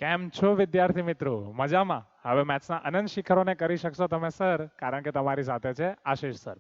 કેમ છો વિદ્યાર્થી મિત્રો? મજામાં? હવે મેથ્સના અનંત શિખરોને કરી શકશો તમે સર, કારણ કે તમારી સાથે છે Ashish sir.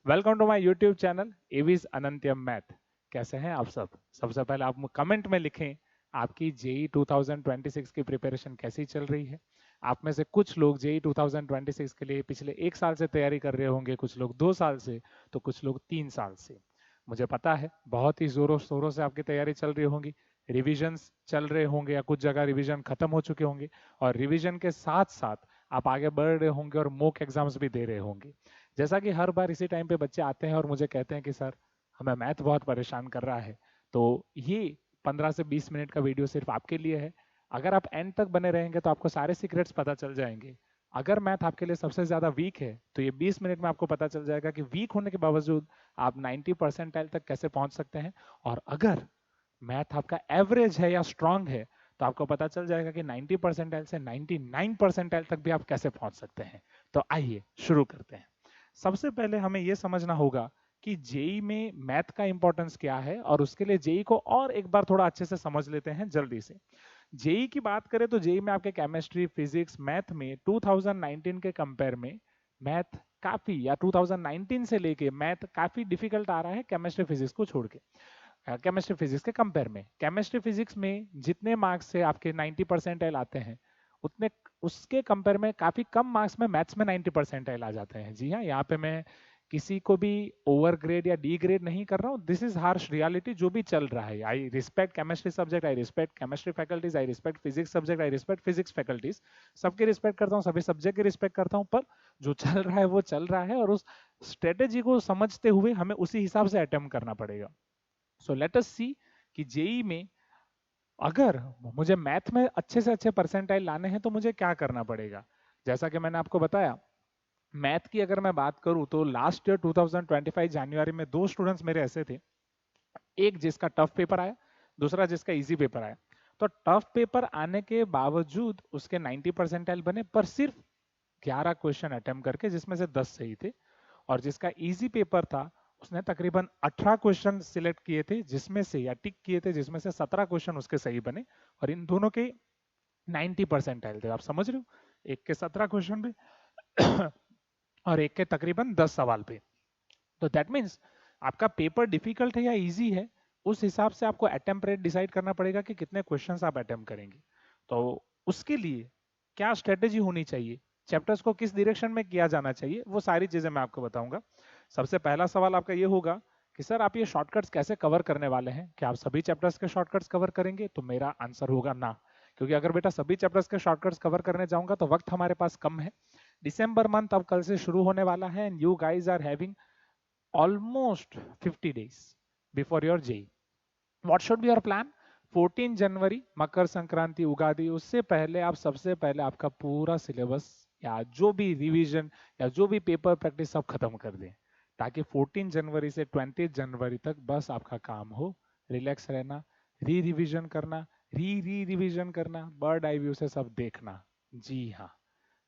Welcome to my YouTube channel एवीज अनंत्यम मैथ। कैसे हैं आप सब? सबसे पहले आप कमेंट में लिखें आपकी जेई 2026 की प्रिपरेशन कैसी चल रही है। आप में से कुछ लोग जेई 2026 के लिए पिछले 1 साल से तैयारी कर रहे होंगे, कुछ लोग 2 साल से, तो कुछ लोग 3 साल से। मुझे पता है बहुत ही जोरों शोरों से आपकी तैयारी चल रही होगी, रिविजन्स चल रहे होंगे या कुछ जगह रिवीजन खत्म हो चुके होंगे, और रिवीजन के साथ साथ आप आगे बढ़ रहे होंगे और मॉक एग्जाम्स भी दे रहे होंगे। जैसा कि हर बार इसी टाइम पे बच्चे आते हैं और मुझे कहते हैं कि सर हमें मैथ बहुत परेशान कर रहा है, तो ये 15 से 20 मिनट का वीडियो सिर्फ आपके लिए है। अगर आप एंड तक बने रहेंगे तो आपको सारे सीक्रेट्स पता चल जाएंगे। अगर मैथ आपके लिए सबसे ज्यादा वीक है तो ये 20 मिनट में आपको पता चल जाएगा कि वीक होने के बावजूद आप 90 परसेंटाइल तक कैसे पहुंच सकते हैं, और अगर मैथ आपका एवरेज है या स्ट्रांग है तो आपको पता चल जाएगा कि 90 परसेंटाइल से 99 परसेंटाइल तक भी आप कैसे पहुंच सकते हैं। तो आइए शुरू करते हैं। सबसे पहले हमें यह समझना होगा कि जेई में मैथ का इंपॉर्टेंस क्या है, और उसके लिए जेई को और एक बार थोड़ा अच्छे से समझ लेते हैं जल्दी से। जेई की बात करें तो जेई में आपके केमिस्ट्री, फिजिक्स, मैथ में 2019 के कंपेयर में मैथ काफी, या 2019 से लेके मैथ काफी डिफिकल्ट आ रहा है केमिस्ट्री फिजिक्स को छोड़ के। केमिस्ट्री फिजिक्स के कंपेयर में केमिस्ट्री फिजिक्स में जितने मार्क्स से आपके 90 परसेंटाइल आते हैं, उतने उसके कंपेयर में काफी कम मार्क्स में मैथ्स में 90 परसेंटाइल आ जाते हैं। जी हाँ, यहाँ पे मैं किसी को भी ओवर ग्रेड या डी ग्रेड नहीं कर रहा हूँ, दिस इज हार्श रियलिटी जो भी चल रहा है। I respect chemistry subject, I respect chemistry faculties, I respect physics subject, I respect physics faculties. सबके रिस्पेक्ट करता हूँ, सभी सब्जेक्ट की रिस्पेक्ट करता हूँ, पर जो चल रहा है वो चल रहा है, और उस स्ट्रेटेजी को समझते हुए हमें उसी हिसाब से अटेम्प्ट करना पड़ेगा। सो लेट अस सी कि जेई में अगर मुझे मैथ में अच्छे से अच्छे परसेंटाइल लाने हैं तो मुझे क्या करना पड़ेगा। जैसा कि मैंने आपको बताया, मैथ की अगर मैं बात करूं तो लास्ट ईयर 2025 जनवरी में दो स्टूडेंट्स मेरे ऐसे थे, एक जिसका टफ पेपर आया, दूसरा जिसका इजी पेपर आया। तो टफ पेपर आने के बावजूद उसके 90 परसेंटाइल बने, पर सिर्फ 11 क्वेश्चन अटेम्प्ट करके, जिसमें से 10 सही थे। और जिसका इजी पेपर था उसने तकरीबन 18 क्वेश्चन सिलेक्ट किए थे, जिसमें से या टिक किए थे, जिसमें से 17 क्वेश्चन उसके सही बने, और इन दोनों के 90 परसेंटाइल थे। आप समझ रहे हो, एक के 17 क्वेश्चन पे और एक के तकरीबन 10 सवाल पे। तो दैट मीन्स आपका पेपर डिफिकल्ट है या इजी है, उस हिसाब से आपको अटेम्प्ट रेट डिसाइड करना पड़ेगा कि कितने क्वेश्चंस आप अटेम्प्ट करेंगे। तो उसके लिए क्या स्ट्रेटेजी होनी चाहिए, चैप्टर्स को किस डायरेक्शन में किया जाना चाहिए, वो सारी चीजें मैं आपको बताऊंगा। सबसे पहला सवाल आपका ये होगा कि सर आप ये शॉर्टकट्स कैसे कवर करने वाले हैं, क्या आप सभी चैप्टर्स के शॉर्टकट्स कवर करेंगे? तो मेरा आंसर होगा ना, क्योंकि अगर बेटा सभी चैप्टर्स के शॉर्टकट्स कवर करने जाऊंगा तो वक्त हमारे पास कम है। दिसंबर मंथ अब कल से शुरू होने वाला है, and you guys are having almost 50 days before your JEE. What should be your plan? 14 जनवरी मकर संक्रांति उगादी, उससे पहले आप सबसे पहले आपका पूरा सिलेबस या जो भी रिवीजन या जो भी पेपर प्रैक्टिस सब खत्म कर दें, ताकि 14 जनवरी से 20 जनवरी तक बस आपका काम हो रिलैक्स रहना, री रिवीजन करना, री रिवीजन करना, बर्ड आई व्यू से सब देखना। जी हाँ,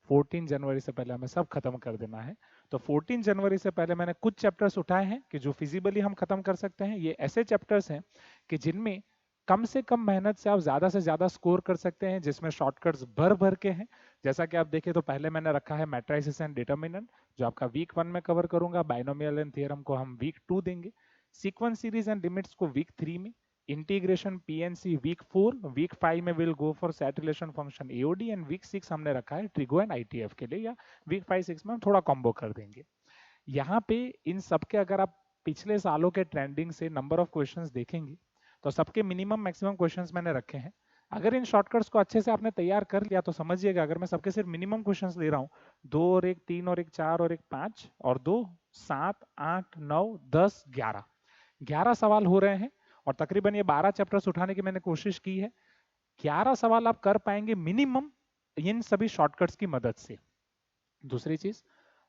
14 जनवरी से पहले हमें सब खत्म कर देना है। तो 14 जनवरी से पहले मैंने कुछ चैप्टर्स उठाए हैं कि जो फिजिबली हम खत्म कर सकते हैं। ये ऐसे चैप्टर्स हैं कि जिनमें कम से कम मेहनत से आप ज्यादा से ज्यादा स्कोर कर सकते हैं, जिसमें शॉर्टकट्स भर भर के हैं। जैसा कि आप देखें तो पहले मैंने रखा है मैट्रिसेस एंड डिटर्मिनेंट, जो आपका वीक 1 में कवर करूंगा। बाइनोमियल एंड थ्योरम को हम वीक 2 देंगे, सीक्वेंस सीरीज एंड लिमिट्स को वीक 3 में, इंटीग्रेशन पीएनसी वीक 4, वीक 5 में will go for set relation function AOD, and week 6 हमने रखा है ट्रिगो एंड आईटीएफ के लिए, या वीक 5-6 में हम थोड़ा कॉम्बो कर देंगे। यहाँ पे इन सबके अगर आप पिछले सालों के ट्रेंडिंग से नंबर ऑफ क्वेश्चंस देखेंगे तो सबके मिनिमम मैक्सिमम क्वेश्चंस मैंने रखे हैं। अगर इन शॉर्टकट्स को अच्छे से आपने तैयार कर लिया तो समझिएगा, अगर मैं सबके सिर्फ मिनिमम क्वेश्चंस ले रहा हूँ, 2 और 1 3 और 1 4 और 1 5 और 2 7 8 9 10 11 11 सवाल हो रहे हैं, और तकरीबन ये 12 चैप्टर्स उठाने की मैंने कोशिश की है। 11 सवाल आप कर पाएंगे मिनिमम इन सभी शॉर्टकट्स की मदद से। दूसरी चीज,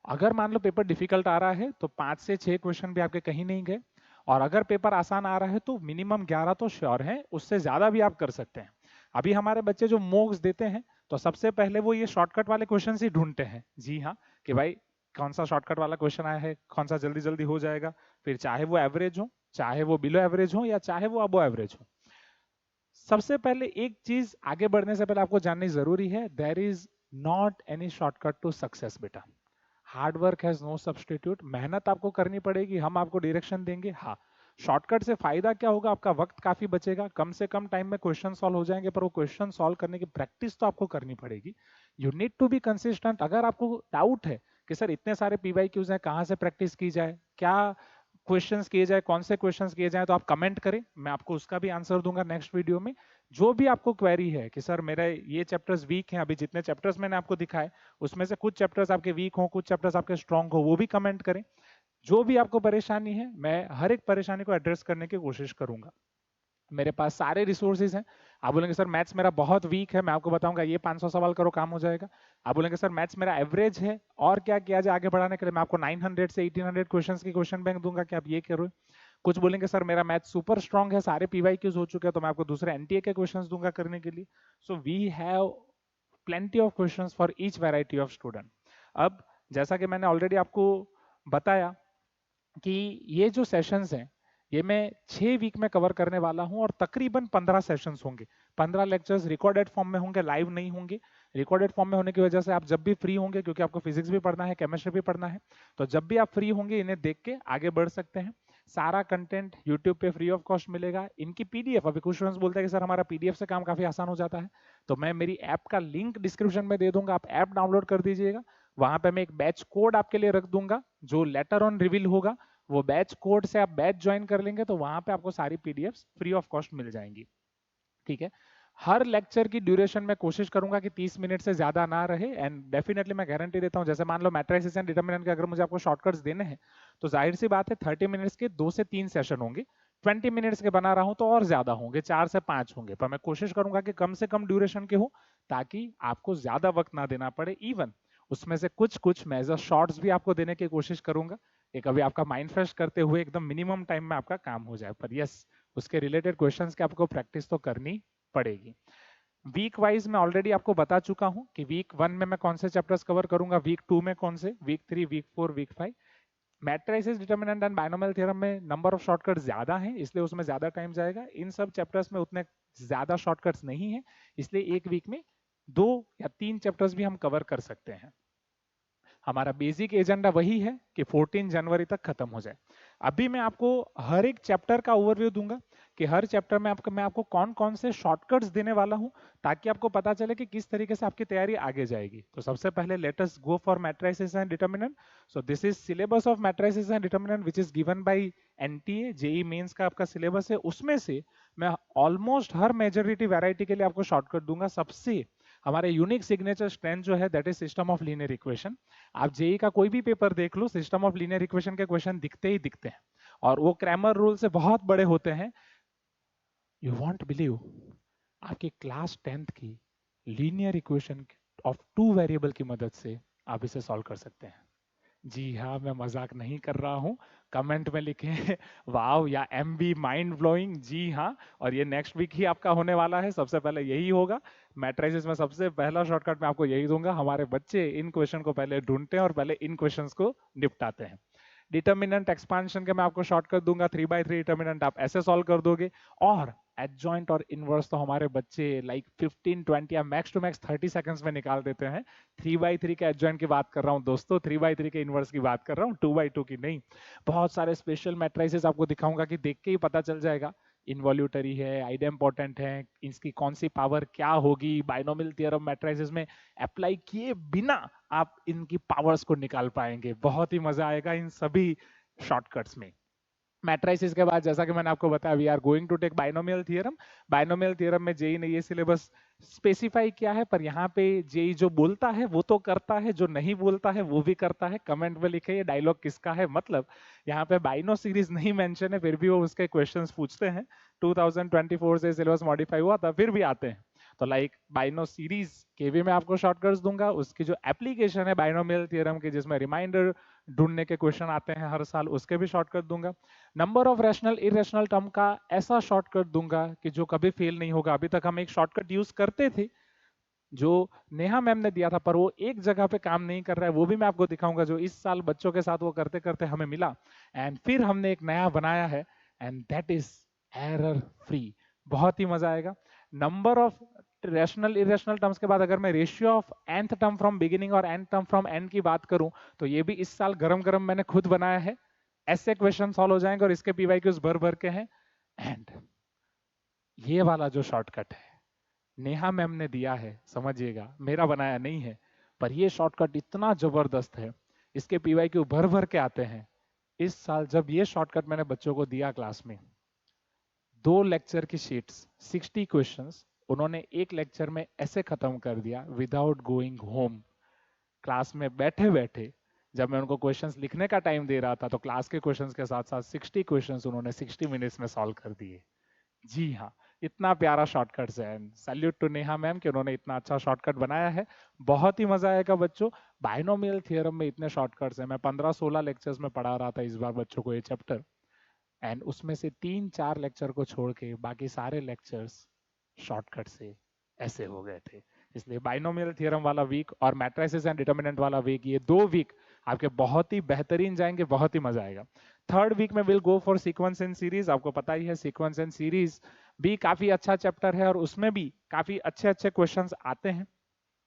अगर मान लो पेपर डिफिकल्ट आ रहा है तो 5 से 6 क्वेश्चन भी आपके कहीं नहीं गए, और अगर पेपर आसान आ रहा है तो मिनिमम 11 तो श्योर है, उससे ज्यादा भी आप कर सकते हैं। अभी हमारे बच्चे जो मॉक्स देते हैं तो सबसे पहले वो ये शॉर्टकट वाले क्वेश्चन ही ढूंढते हैं। जी हाँ, कि भाई कौन सा शॉर्टकट वाला क्वेश्चन आया है, कौन सा जल्दी जल्दी हो जाएगा, फिर चाहे वो एवरेज हो, चाहे वो बिलो एवरेज हो, या चाहे वो अबो एवरेज हो। सबसे पहले एक चीज आगे बढ़ने से पहले आपको जाननी जरूरी है, there is not any shortcut to success बेटा। Hard work has no substitute. मेहनत आपको करनी पड़ेगी, हम आपको डायरेक्शन देंगे। हाँ, शॉर्टकट से फायदा क्या होगा, आपका वक्त काफी बचेगा, कम से कम टाइम में क्वेश्चन सॉल्व हो जाएंगे, पर वो क्वेश्चन सॉल्व करने की प्रैक्टिस तो आपको करनी पड़ेगी। You need to be consistent. अगर आपको डाउट है कि सर इतने सारे पीवाईक्यूज हैं, कहाँ से प्रैक्टिस की जाए, क्या क्वेश्चंस किए जाए, कौन से क्वेश्चंस किए जाए, तो आप कमेंट करें, मैं आपको उसका भी आंसर दूंगा नेक्स्ट वीडियो में। जो भी आपको क्वेरी है कि सर मेरे ये चैप्टर्स वीक हैं, अभी जितने चैप्टर्स मैंने आपको दिखाए उसमें से कुछ चैप्टर्स आपके वीक हो, कुछ चैप्टर्स आपके स्ट्रांग हो, वो भी कमेंट करें। जो भी आपको परेशानी है, मैं हर एक परेशानी को एड्रेस करने की कोशिश करूंगा। मेरे पास सारे रिसोर्सेज हैं। आप बोलेंगे सर मैथ्स मेरा बहुत वीक है, मैं आपको बताऊंगा ये 500 सवाल करो काम हो जाएगा। आप बोलेंगे सर मैथ्स मेरा एवरेज है, और क्या किया जाए आगे बढ़ाने के लिए, मैं आपको 900 से 1800 क्वेश्चंस की क्वेश्चन बैंक दूंगा कि आप ये करो। कुछ बोलेंगे सर मेरा मैथ सुपर स्ट्रांग है, सारे पीवाईक्यूज हो चुके हैं, तो मैं आपको दूसरे एनटीए के क्वेश्चंस दूंगा करने के लिए। So we have plenty of questions for each variety of student. अब जैसा कि मैंने ऑलरेडी आपको बताया कि ये जो सेशंस हैं ये मैं 6 वीक में कवर करने वाला हूं, और तकरीबन 15 सेशंस होंगे। 15 लेक्चर्स रिकॉर्डेड फॉर्म में होंगे, लाइव नहीं होंगे। रिकॉर्डेड फॉर्म में होने की वजह से आप जब भी फ्री होंगे, क्योंकि आपको फिजिक्स भी पढ़ना है, केमिस्ट्री भी पढ़ना है, तो जब भी आप फ्री होंगे इन्हें देख के आगे बढ़ सकते हैं। सारा कंटेंट यूट्यूब पे फ्री ऑफ कॉस्ट मिलेगा। इनकी पीडीएफ, अभी कुछ स्टूडेंट्स बोलते हैं कि सर हमारा पीडीएफ से काम काफी आसान हो जाता है, तो मैं मेरी ऐप का लिंक डिस्क्रिप्शन में दे दूंगा, आप ऐप डाउनलोड कर दीजिएगा। वहां पे मैं एक बैच कोड आपके लिए रख दूंगा जो लेटर ऑन रिवील होगा, वो बैच कोड से आप बैच ज्वाइन कर लेंगे तो वहां पे आपको सारी पीडीएफ्स फ्री ऑफ कॉस्ट मिल जाएंगी। ठीक है। हर लेक्चर की ड्यूरेशन में कोशिश करूंगा कि 30 मिनट से ज्यादा ना रहे, एंड डेफिनेटली मैं गारंटी देता हूं, जैसे मान लो मैट्रिसेस एंड डिटरमिनेंट के अगर मुझे आपको शॉर्टकट्स देने हैं तो जाहिर सी बात है 30 मिनट्स के 2 से 3 सेशन होंगे। 20 मिनट्स के बना रहा हूं तो और ज्यादा होंगे, 4 से 5 होंगे, पर मैं कोशिश करूंगा कि कम से कम ड्यूरेशन के हो, ताकि आपको ज्यादा वक्त ना देना पड़े। इवन उसमें से कुछ कुछ मेजर शॉर्ट्स भी आपको देने की कोशिश करूंगा, कि कभी आपका माइंड फ्रेश करते हुए एकदम मिनिमम टाइम में आपका काम हो जाए। पर यस, उसके रिलेटेड क्वेश्चंस की आपको प्रैक्टिस तो करनी पड़ेगी। वीक वाइज मैं ऑलरेडी आपको बता चुका हूं कि वीक 1 में मैं कौन से चैप्टर्स कवर करूंगा, वीक 2 में कौन से, week 3, week 4, week 5। Matrices, determinant and binomial theorem में नंबर ऑफ शॉर्टकट्स ज्यादा हैं, इसलिए उसमें ज्यादा टाइम जाएगा। इन सब चैप्टर्स में उतने ज्यादा शॉर्टकट्स नहीं है, इसलिए एक वीक में 2 या 3 चैप्टर्स भी हम कवर कर सकते हैं। हमारा बेसिक एजेंडा वही है कि 14 जनवरी तक खत्म हो जाए। अभी मैं आपको हर एक चैप्टर का ओवरव्यू दूंगा कि हर चैप्टर में मैं आपको कौन कौन से शॉर्टकट्स देने वाला हूं, ताकि आपको पता चले कि किस तरीके से आपकी तैयारी आगे जाएगी। तो सबसे पहले let us go for matrices and determinant. So this is syllabus of matrices and determinant which is given by NTA, JEE Mains का आपका सिलेबस है। उसमें से मैं ऑलमोस्ट हर मेजॉरिटी वैरायटी के लिए आपको शॉर्टकट दूंगा। सबसे हमारे यूनिक सिग्नेचर स्ट्रेंथ जो है that is system of linear equation. आप जेई का कोई भी पेपर देख लो, सिस्टम ऑफ लीनियर इक्वेशन के क्वेश्चन दिखते ही दिखते हैं, और वो क्रैमर रूल से बहुत बड़े होते हैं। यू वॉन्ट बिलीव, आपकी क्लास 10th की लीनियर इक्वेशन ऑफ 2 वेरिएबल की मदद से आप इसे सॉल्व कर सकते हैं। जी हाँ, मैं मजाक नहीं कर रहा हूँ। कमेंट में लिखें वाव या एम बी माइंड ब्लोइंग। जी हाँ, और ये नेक्स्ट वीक ही आपका होने वाला है, सबसे पहले यही होगा। मैट्रिसेस में सबसे पहला शॉर्टकट मैं आपको यही दूंगा। हमारे बच्चे इन क्वेश्चन को पहले ढूंढते हैं और पहले इन क्वेश्चंस को निपटाते हैं। डिटर्मिनेंट एक्सपांशन के मैं आपको शॉर्टकट दूंगा, 3/3 डिटर्मिनेंट आप ऐसे सॉल्व कर दोगे। और एडजॉइंट और इनवर्स तो हमारे बच्चे लाइक 15, 20 या मैक्स टू मैक्स 30 सेकंड्स में निकाल देते हैं। 3/3 के एडजॉइंट की बात कर रहा हूं दोस्तों, 3/3 के इनवर्स की बात कर रहा हूं, 2/2 की नहीं। बहुत सारे स्पेशल मैट्रिसेस आपको दिखाऊंगा कि देख के ही पता चल जाएगा इनवॉल्यूटरी है, आइडेम्पोर्टेंट है, इसकी कौन सी पावर क्या होगी। बाइनोमियल थ्योरम मैट्रिसेस में अप्लाई किए बिना आप इनकी पावर्स को निकाल पाएंगे। बहुत ही मजा आएगा इन सभी शॉर्टकट्स में। मैट्रिसेस के बाद जैसा कि मैंने आपको बताया, we are going to take binomial theorem. Binomial theorem में जेई ने ये सिलेबस स्पेसिफाई किया है, पर यहाँ पे जेई जो बोलता है वो तो करता है, जो नहीं बोलता है वो भी करता है। कमेंट में लिखे ये डायलॉग किसका है, मतलब यहाँ पे बाइनो सीरीज नहीं मेंशन है, फिर भी वो उसके क्वेश्चंस पूछते हैं। 2024 से सिलेबस मॉडिफाई हुआ था, फिर भी आते हैं। तो लाइक बाइनो सीरीज के भी मैं आपको शॉर्टकट्स दूंगा। उसकी जो एप्लीकेशन है बाइनोमियल थ्योरम की, जिसमें रिमाइंडर ढूंढने के क्वेश्चन आते हैं हर साल, उसके भी शॉर्टकट दूंगा। Number of rational irrational term का ऐसा शॉर्टकट दूंगा कि जो कभी फेल नहीं होगा। अभी तक हम एक शॉर्टकट यूज करते थे जो नेहा मैम ने दिया था, पर वो एक जगह पे काम नहीं कर रहा है, वो भी मैं आपको दिखाऊंगा, जो इस साल बच्चों के साथ वो करते करते हमें मिला, एंड फिर हमने एक नया बनाया है, and that is error free. बहुत ही मजा आएगा। Number of rational irrational terms के बाद अगर मैं ratio of nth term from beginning और nth टर्म फ्रॉम एंड की बात करूं तो ये भी इस साल गरम गरम मैंने खुद बनाया है। ऐसे क्वेश्चन सॉल्व हो जाएंगे और इसके पीवाईक्यूज भर भर के हैं। एंड ये वाला जो शॉर्टकट है नेहा मैम ने दिया है, समझिएगा मेरा बनाया नहीं है, पर ये शॉर्टकट इतना जबरदस्त है, इसके पीवाईक्यू भर भर के आते हैं। इस साल जब ये शॉर्टकट मैंने बच्चों को दिया क्लास में, 2 लेक्चर की शीट्स 60 क्वेश्चंस उन्होंने एक लेक्चर में ऐसे खत्म कर दिया विदाउट गोइंग होम। क्लास में बैठे बैठे जब मैं उनको क्वेश्चंस लिखने का टाइम दे रहा था तो क्लास के क्वेश्चंस के साथ साथ 60 क्वेश्चंस उन्होंने 60 मिनट्स में सॉल्व कर दिए। जी हाँ, इतना प्यारा शॉर्टकट है। सैल्यूट टू नेहा मैम कि उन्होंने इतना अच्छा शॉर्टकट बनाया है। बहुत ही मजा आएगा बच्चों। बाइनोमियल थ्योरम में इतने शॉर्टकट्स हैं, मैं 15-16 लेक्चर्स में पढ़ा रहा था इस बार बच्चों को ये चैप्टर, एंड उसमें से 3-4 लेक्चर को छोड़ के बाकी सारे लेक्चर्स शॉर्टकट से ऐसे हो गए थे। इसलिए बाइनोमियल थ्योरम वाला वीक और मैट्रिसेस एंड डिटर्मिनेंट वाला वीक, ये 2 वीक आपके बहुत ही बेहतरीन जाएंगे, बहुत ही मजा आएगा। थर्ड वीक में will go for sequence and series. आपको पता ही है सीक्वेंस एंड सीरीज भी काफी अच्छा चैप्टर है और उसमें भी काफी अच्छे अच्छे क्वेश्चंस आते हैं,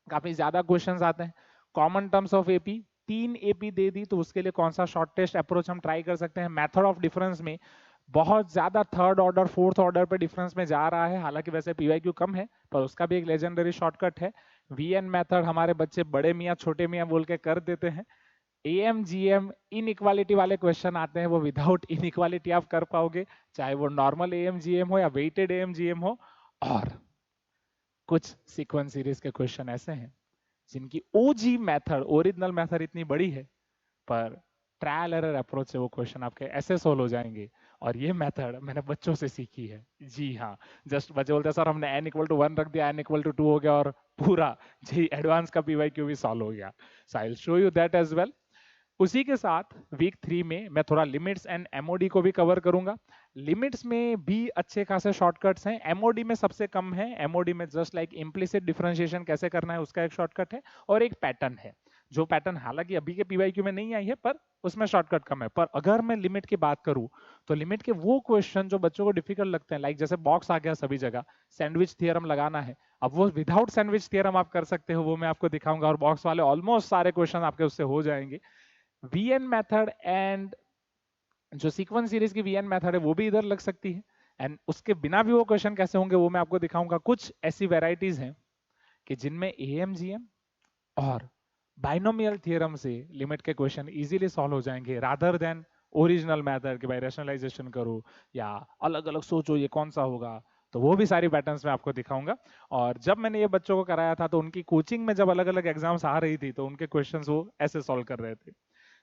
काफी ज्यादा क्वेश्चंस आते हैं। Common terms of AP 3 AP दे दी तो उसके लिए कौन सा शॉर्टेस्ट अप्रोच हम ट्राई कर सकते हैं। मेथड ऑफ डिफरेंस में बहुत ज्यादा थर्ड ऑर्डर फोर्थ ऑर्डर पे डिफरेंस में जा रहा है, हालांकि वैसे पीवाईक्यू कम है पर उसका भी एक लेजेंडरी शॉर्टकट है। वीएन मेथड हमारे बच्चे बड़े मियाँ छोटे मियाँ बोल के कर देते हैं। एएम जीएम इनइक्वालिटी वाले क्वेश्चन आते हैं, वो विदाउट इनइक्वालिटी आप कर पाओगे, चाहे वो नॉर्मल एएम जीएम हो या वेटेड एएम जीएम हो। और कुछ सीक्वेंस सीरीज के क्वेश्चन ऐसे हैं जिनकी ओजी मेथड ओरिजिनल मेथड इतनी बड़ी है पर ट्रायल एरर अप्रोच से वो क्वेश्चन आपके ऐसे सोल्व हो जाएंगे। और ये मेथड मैंने बच्चों से सीखी है। जी हाँ, जस्ट बच्चे बोलते हैं सर हमने n=1 रख दिया, n=2 हो गया और पूरा जी एडवांस का पीवाईक्यू भी सॉल्व हो गया। So I will show you that as well. उसी के साथ वीक 3 में मैं थोड़ा लिमिट्स एंड एमओडी को भी कवर करूंगा। लिमिट्स में भी अच्छे खासे शॉर्टकट्स हैं, एमओडी में सबसे कम है। एमओडी में जस्ट लाइक इम्प्लिसिट डिफरेंशिएशन कैसे करना है उसका एक शॉर्टकट है और एक पैटर्न है, जो पैटर्न हालांकि अभी के पीवाईक्यू में नहीं आई है पर उसमें शॉर्टकट कम है। पर अगर मैं लिमिट की बात करूं तो लिमिट के वो क्वेश्चन जो बच्चों को डिफिकल्ट लगते हैं, लाइक जैसे बॉक्स आ गया सभी जगह, सैंडविच थियरम लगाना है, अब वो विदाउट सैंडविच थियरम आप कर सकते हो, वो मैं आपको दिखाऊंगा और बॉक्स वाले ऑलमोस्ट सारे क्वेश्चन आपके उससे हो जाएंगे। वीएन मेथड एंड जो सीक्वेंस सीरीज की वीएन मेथड है वो भी इधर लग सकती है, एंड उसके बिना भी वो क्वेश्चन कैसे होंगे वो मैं आपको दिखाऊंगा। कुछ ऐसी वेराइटीज हैं कि जिनमें एएमजीएम और बाइनोमियल थ्योरम से लिमिट के क्वेश्चन इजीली सॉल्व हो जाएंगे रादर देन ओरिजिनल मेथड कि भाई रैशनलाइजेशन करो या अलग अलग सोचो ये कौन सा होगा। तो वो भी सारी पैटर्न्स मैं आपको दिखाऊंगा। और जब मैंने ये बच्चों को कराया था तो उनकी कोचिंग में जब अलग अलग एग्जाम्स आ रही थी तो उनके क्वेश्चंस वो ऐसे सॉल्व कर रहे थे।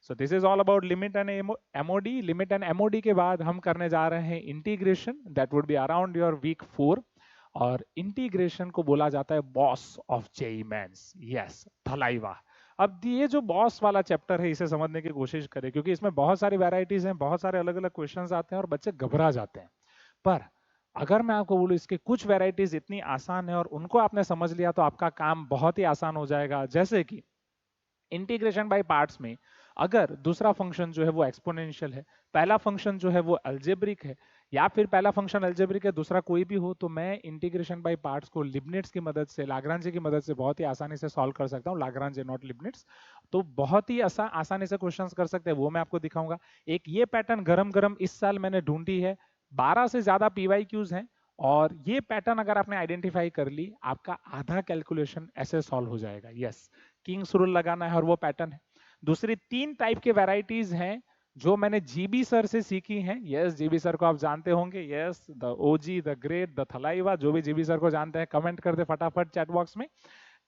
So this is all about limit and MOD. Limit and MOD के बाद हम करने जा रहे हैं integration, that would be around your week 4। और इंटीग्रेशन को बोला जाता है boss of JEE Mains, yes Thalaiva. अब ये जो बॉस वाला चैप्टर है इसे समझने की कोशिश करें क्योंकि इसमें बहुत सारी वैरायटीज हैं, बहुत सारे अलग अलग क्वेश्चंस आते हैं और बच्चे घबरा जाते हैं। पर अगर मैं आपको बोलूं इसके कुछ वैरायटीज इतनी आसान है और उनको आपने समझ लिया तो आपका काम बहुत ही आसान हो जाएगा। जैसे कि इंटीग्रेशन बाय पार्ट्स में अगर दूसरा फंक्शन जो है वो एक्सपोनेंशियल है, पहला फंक्शन जो है वो अलजेब्रिक है, या फिर पहला फंक्शन अलजेब्रिक है दूसरा कोई भी हो, तो मैं इंटीग्रेशन बाय पार्ट्स को लिबनिट्स की मदद से, लाग्रांजे की मदद से बहुत ही आसानी से सॉल्व कर सकता हूँ। लाग्रांजे नॉट लिबनिट्स। तो बहुत ही आसानी से क्वेश्चंस कर सकते हैं, वो मैं आपको दिखाऊंगा। एक ये पैटर्न गरम गरम इस साल मैंने ढूंढी है, 12 से ज्यादा पीवाईक्यूज हैं और ये पैटर्न अगर आपने आइडेंटिफाई कर ली आपका आधा कैलकुलेशन ऐसे सॉल्व हो जाएगा। यस, किंग्स रूल लगाना है और वो पैटर्न है। दूसरी 3 टाइप के वैरायटीज हैं जो मैंने जीबी सर से सीखी हैं। यस, जीबी सर को आप जानते होंगे, yes the OG the great the Thalaiva. जो भी जीबी सर को जानते हैं कमेंट कर दे फटाफट चैट बॉक्स में।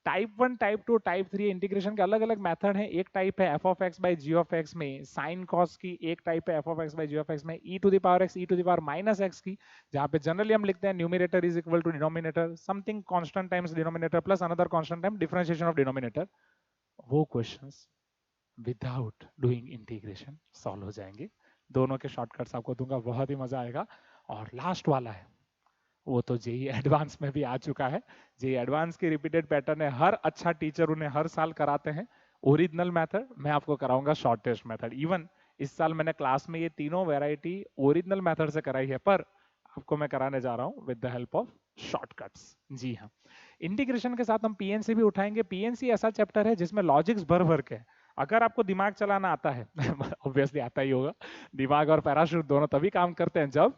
टाइप 1 टाइप 2 टाइप 3 इंटीग्रेशन के अलग अलग मेथड हैं। एक टाइप है F of X by G of X में साइन कॉस की, एक टाइप है F of X by G of X में E to the power X E to the power minus X की, जहां पे जनरली हम लिखते हैं numerator is equal to denominator something constant times denominator plus another constant time differentiation of denominator. वो questions without doing integration solve हो जाएंगे। दोनों के शॉर्टकट्स आपको दूंगा, बहुत ही मजा आएगा। और लास्ट वाला है वो तो जेई एडवांस में भी आ चुका है। जेई एडवांस की रिपीटेड पैटर्न है, हर अच्छा टीचर उन्हें हर साल कराते हैं। ओरिजिनल मेथड मैं आपको कराऊंगा शॉर्टेस्ट मेथड। इवन इस साल मैंने क्लास में ये तीनों वैरायटी ओरिजिनल मेथड से कराई है, पर आपको मैं कराने जा रहा हूँ with the help of shortcuts. जी हाँ, इंटीग्रेशन के साथ हम पीएनसी भी उठाएंगे। पीएनसी ऐसा चैप्टर है जिसमें लॉजिक्स भर भर के, अगर आपको दिमाग चलाना आता है ऑब्वियसली आता ही होगा, दिमाग और पैराशूट दोनों तभी काम करते हैं जब,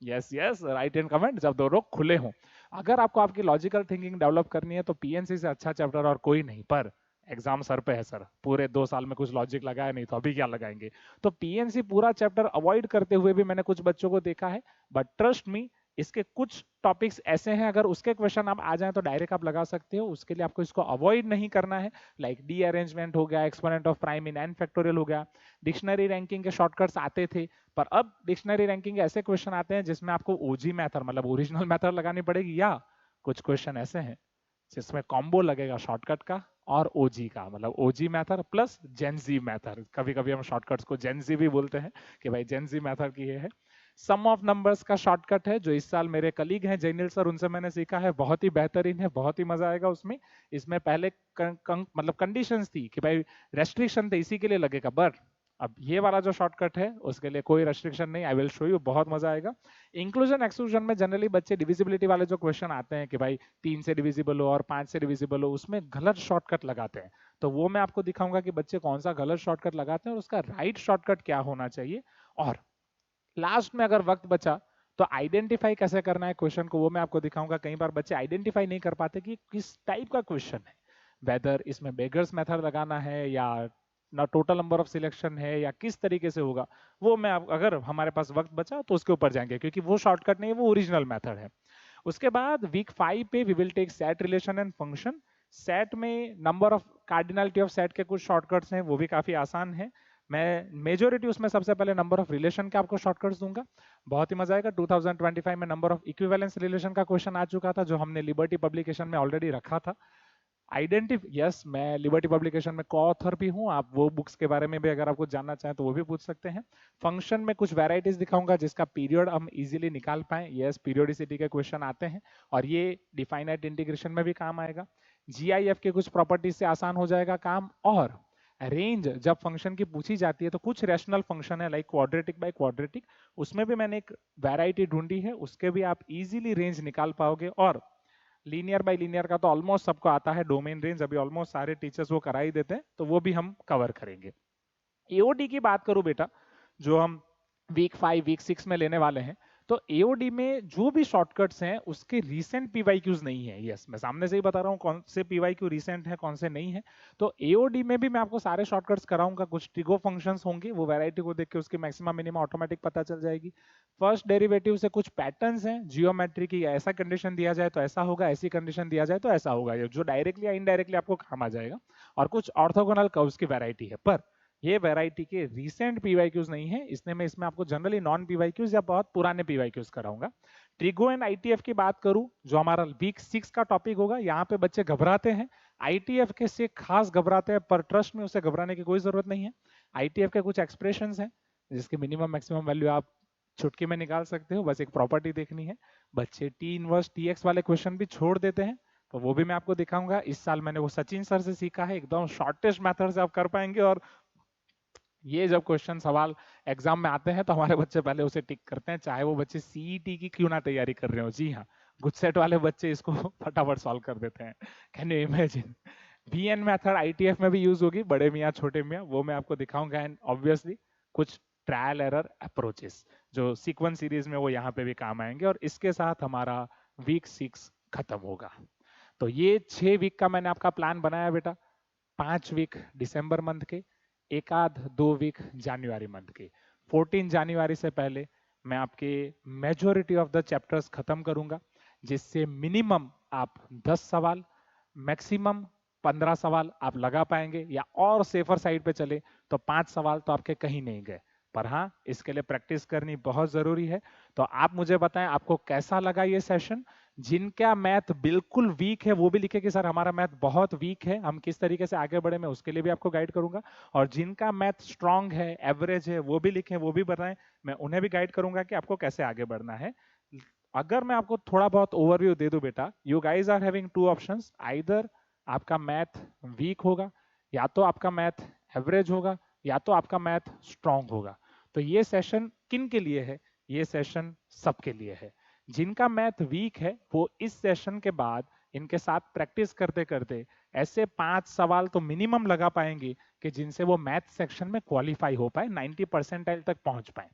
yes yes right in comment, जब दोनों खुले हों। अगर आपको आपकी लॉजिकल थिंकिंग डेवलप करनी है तो पीएनसी से अच्छा चैप्टर और कोई नहीं। पर एग्जाम सर पे है सर, पूरे 2 साल में कुछ लॉजिक लगाया नहीं तो अभी क्या लगाएंगे। तो पीएनसी पूरा चैप्टर अवॉइड करते हुए भी मैंने कुछ बच्चों को देखा है, बट ट्रस्ट मी इसके कुछ टॉपिक्स ऐसे हैं अगर उसके क्वेश्चन आप आ जाएं तो डायरेक्ट आप लगा सकते हो। उसके लिए आपको इसको अवॉइड नहीं करना है। लाइक डी अरेंजमेंट हो गया, exponent of prime in an factorial हो गया। डिक्शनरी रैंकिंग के शॉर्टकट्स आते थे, पर अब डिक्शनरी रैंकिंग ऐसे क्वेश्चन आते हैं जिसमें आपको ओजी मेथड मतलब ओरिजिनल मेथड लगानी पड़ेगी, या कुछ क्वेश्चन ऐसे हैं जिसमें कॉम्बो लगेगा शॉर्टकट का और ओजी का, मतलब ओजी मेथड प्लस जेनजी मेथड। कभी कभी हम शॉर्टकट्स को जेनजी भी बोलते हैं कि भाई जेनजी मेथड की ये है। सम ऑफ नंबर्स का शॉर्टकट है जो इस साल मेरे कलीग हैं जैनिल सर, उनसे मैंने सीखा है, बहुत ही बेहतरीन है, बहुत ही मजा आएगा उसमें। इसमें पहले मतलब कंडीशंस थी कि भाई रेस्ट्रिक्शन थे इसी के लिए लगेगा, बट अब ये वाला जो शॉर्टकट है उसके लिए कोई रेस्ट्रिक्शन नहीं। आई विल शो यू, बहुत मजा आएगा। इंक्लूजन एक्सक्लूजन में जनरली बच्चे डिविजिबिलिटी वाले जो क्वेश्चन आते हैं कि भाई 3 से डिविजिबल हो और 5 से डिविजिबल हो, उसमें गलत शॉर्टकट लगाते हैं। तो वो मैं आपको दिखाऊंगा कि बच्चे कौन सा गलत शॉर्टकट लगाते हैं और उसका राइट शॉर्टकट क्या होना चाहिए। और लास्ट में अगर वक्त बचा तो आइडेंटिफाई कैसे करना है क्वेश्चन को, वो मैं आपको दिखाऊंगा। कई बार बच्चे आइडेंटिफाई नहीं कर पाते कि किस टाइप का क्वेश्चन है, वेदर इसमें बेगर्स मेथड लगाना है या ना टोटल नंबर ऑफ सिलेक्शन है या किस तरीके से होगा। वो मैं अगर हमारे पास वक्त बचा तो उसके ऊपर जाएंगे, क्योंकि वो शॉर्टकट नहीं है, वो ओरिजिनल मेथड है। उसके बाद वीक 5 पे we will take set relation and function. Set में number of cardinality of set के कुछ शॉर्टकट्स हैं, वो भी काफी आसान है। मैं मेजोरिटी उसमें सबसे पहले नंबर ऑफ रिलेशन के आपको शॉर्टकट्स दूंगा, बहुत ही मजा आएगा। 2025 में नंबर ऑफ इक्विवेलेंस रिलेशन का क्वेश्चन आ चुका था जो हमने लिबर्टी पब्लिकेशन में ऑलरेडी रखा था। यस, मैं लिबर्टी पब्लिकेशन में को ऑथर भी हूँ, आप वो बुक्स के बारे में भी अगर आपको जानना चाहें तो वो भी पूछ सकते हैं। फंक्शन में कुछ वैरायटीज दिखाऊंगा जिसका पीरियड हम इजीली निकाल पाए। यस, पीरियोडिसिटी के क्वेश्चन आते हैं और ये डिफाइनाइट इंटीग्रेशन में भी काम आएगा। जीआईएफ के कुछ प्रॉपर्टीज से आसान हो जाएगा काम। और रेंज जब फंक्शन की पूछी जाती है तो कुछ रैशनल फंक्शन है लाइक क्वाड्रेटिक बाय क्वाड्रेटिक, उसमें भी मैंने एक वैरायटी ढूंढी है, उसके भी आप इजीली रेंज निकाल पाओगे। और लीनियर बाय लीनियर का तो ऑलमोस्ट सबको आता है, डोमेन रेंज अभी ऑलमोस्ट सारे टीचर्स वो करा ही देते हैं, तो वो भी हम कवर करेंगे। एओडी की बात करूं बेटा, जो हम वीक 5 वीक 6 में लेने वाले हैं, तो एओडी में जो भी शॉर्टकट्स हैं उसके रीसेंट पीवाईक्यूज नहीं है। यस, मैं सामने से ही बता रहा हूँ कौन से पीवाईक्यू रीसेंट है कौन से नहीं है। तो एओडी में भी मैं आपको सारे शॉर्टकट्स कराऊंगा, कुछ ट्रिगो फंक्शंस होंगे, वो वैरायटी को देख के उसकी मैक्सिमम मिनिमम ऑटोमेटिक पता चल जाएगी। फर्स्ट डेरिवेटिव से कुछ पैटर्न्स हैं जियोमेट्री की, ऐसा कंडीशन दिया जाए तो ऐसा होगा, ऐसी कंडीशन दिया जाए तो ऐसा होगा, जो डायरेक्टली या इनडायरेक्टली आपको काम आ जाएगा। और कुछ ऑर्थोगोनल कर्व्स की वैरायटी है, पर ये वैरायटी के रीसेंट पीवाईक्यूज नहीं है, इसलिए मैं इसमें आपको जनरली नॉन पीवाईक्यूज या बहुत पुराने पीवाईक्यूज कराऊंगा। ट्रिगो एंड आईटीएफ की बात करूं जो हमारा वीक 6 का टॉपिक होगा, यहाँ पे बच्चे घबराते हैं आईटीएफ के से खास घबराते हैं, पर ट्रस्ट में उसे घबराने की कोई जरूरत नहीं है। आईटीएफ के कुछ एक्सप्रेशंस हैं जिसके मिनिमम मैक्सिमम वैल्यू आप चुटकी में निकाल सकते हो, बस एक प्रॉपर्टी देखनी है। बच्चे टी इनवर्स टी एक्स वाले क्वेश्चन भी छोड़ देते हैं, तो वो भी मैं आपको दिखाऊंगा। इस साल मैंने वो सचिन सर से सीखा है, एकदम शॉर्टेस्ट मेथड से आप कर पाएंगे। और ये जब क्वेश्चन सवाल एग्जाम में आते हैं तो हमारे बच्चे पहले उसे टिक करते हैं, चाहे वो बच्चे सीईटी की क्यों ना तैयारी कर रहे हो। जी हाँ, गुजसेट वाले बच्चे इसको फटाफट सॉल्व कर देते हैं। Can you imagine. VN method ITF में भी यूज होगी, बड़े मियाँ छोटे मियाँ, वो मैं आपको दिखाऊंगा। एंड ऑब्वियसली कुछ ट्रायल एरर अप्रोचेस जो सीक्वेंस सीरीज में वो यहाँ पे भी काम आएंगे। और इसके साथ हमारा वीक 6 खत्म होगा। तो ये 6 वीक का मैंने आपका प्लान बनाया बेटा, 5 वीक दिसंबर मंथ के, एक आध 2 वीक जनवरी मंथ के। 14 जनवरी से पहले मैं आपके मेजोरिटी ऑफ द चैप्टर्स खत्म करूंगा, जिससे मिनिमम आप 10 सवाल मैक्सिमम 15 सवाल आप लगा पाएंगे, या और सेफर साइड पे चले तो 5 सवाल तो आपके कहीं नहीं गए। पर हाँ, इसके लिए प्रैक्टिस करनी बहुत जरूरी है। तो आप मुझे बताएं आपको कैसा लगा ये सेशन। जिनका मैथ बिल्कुल वीक है वो भी लिखे कि सर हमारा मैथ बहुत वीक है, हम किस तरीके से आगे बढ़े, मैं उसके लिए भी आपको गाइड करूंगा। और जिनका मैथ स्ट्रांग है, एवरेज है, वो भी लिखें, वो भी बताएं, मैं उन्हें भी गाइड करूंगा कि आपको कैसे आगे बढ़ना है। अगर मैं आपको थोड़ा बहुत ओवरव्यू दे दूं बेटा, you guys are having 2 options, either आपका मैथ वीक होगा, या तो आपका मैथ एवरेज होगा, या तो आपका मैथ स्ट्रांग होगा। तो ये सेशन किन के लिए है? ये सेशन सबके लिए है। जिनका मैथ वीक है वो इस सेशन के बाद इनके साथ प्रैक्टिस करते करते ऐसे 5 सवाल तो मिनिमम लगा पाएंगे कि जिनसे वो मैथ सेक्शन में क्वालिफाई हो पाए, 90 परसेंटाइल तक पहुंच पाए।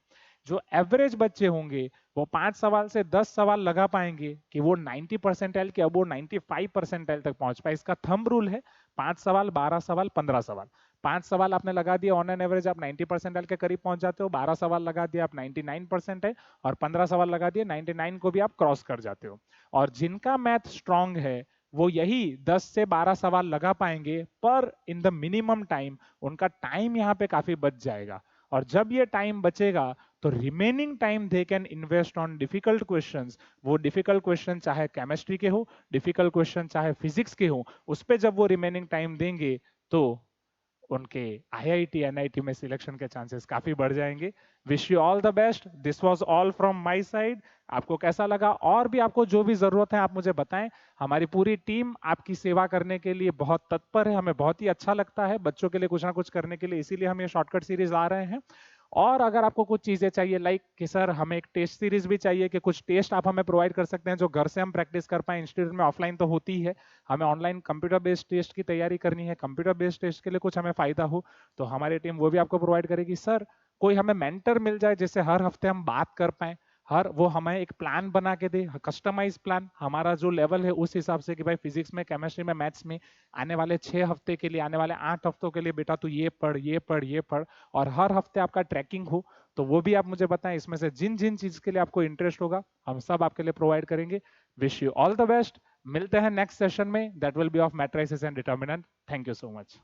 जो एवरेज बच्चे होंगे वो 5 सवाल से 10 सवाल लगा पाएंगे कि वो 90 परसेंटाइल के अब वो 95 परसेंटाइल तक पहुंच पाए। इसका थंब रूल है 5 सवाल, 12 सवाल, 15 सवाल। 5 सवाल आपने लगा दिया, ऑन एन एवरेज आप 90 परसेंटाइल के करीब पहुंच जाते हो। 12 सवाल लगा दिया आप 99 परसेंटाइल, और 15 सवाल लगा दिए 99 को भी आप क्रॉस कर जाते हो। और जिनका मैथ स्ट्रांग है वो यही 10 से 12 सवाल लगा पाएंगे, पर इन द मिनिमम टाइम। उनका टाइम यहाँ पे काफी बच जाएगा, और जब ये टाइम बचेगा तो remaining time they can invest on difficult questions. वो डिफिकल्ट क्वेश्चन चाहे केमिस्ट्री के हो, डिफिकल्ट क्वेश्चन चाहे फिजिक्स के हो, उस पे जब वो रिमेनिंग टाइम देंगे तो उनके आईआईटी एनआईटी में सिलेक्शन के चांसेस काफी बढ़ जाएंगे। Wish you all the best. This was all from my side. आपको कैसा लगा, और भी आपको जो भी जरूरत है आप मुझे बताएं। हमारी पूरी टीम आपकी सेवा करने के लिए बहुत तत्पर है। हमें बहुत ही अच्छा लगता है बच्चों के लिए कुछ ना कुछ करने के लिए, इसीलिए हम ये शॉर्टकट सीरीज ला रहे हैं। और अगर आपको कुछ चीजें चाहिए, लाइक कि सर हमें एक टेस्ट सीरीज भी चाहिए, कि कुछ टेस्ट आप हमें प्रोवाइड कर सकते हैं जो घर से हम प्रैक्टिस कर पाए। इंस्टीट्यूट में ऑफलाइन तो होती ही है, हमें ऑनलाइन कंप्यूटर बेस्ड टेस्ट की तैयारी करनी है, कंप्यूटर बेस्ड टेस्ट के लिए कुछ हमें फायदा हो, तो हमारी टीम वो भी आपको प्रोवाइड करेगी। सर कोई हमें मेंटर मिल जाए जिससे हर हफ्ते हम बात कर पाए, हर वो हमें एक प्लान बना के दे, कस्टमाइज प्लान, हमारा जो लेवल है उस हिसाब से, कि भाई फिजिक्स में, केमिस्ट्री में, मैथ्स में आने वाले 6 हफ्ते के लिए, आने वाले 8 हफ्तों के लिए बेटा तू ये पढ़, ये पढ़, ये पढ़, और हर हफ्ते आपका ट्रैकिंग हो, तो वो भी आप मुझे बताएं। इसमें से जिन जिन चीज के लिए आपको इंटरेस्ट होगा हम सब आपके लिए प्रोवाइड करेंगे। Wish you all the best. मिलते हैं नेक्स्ट सेशन में, that will be of matrices and determinant. Thank you so much.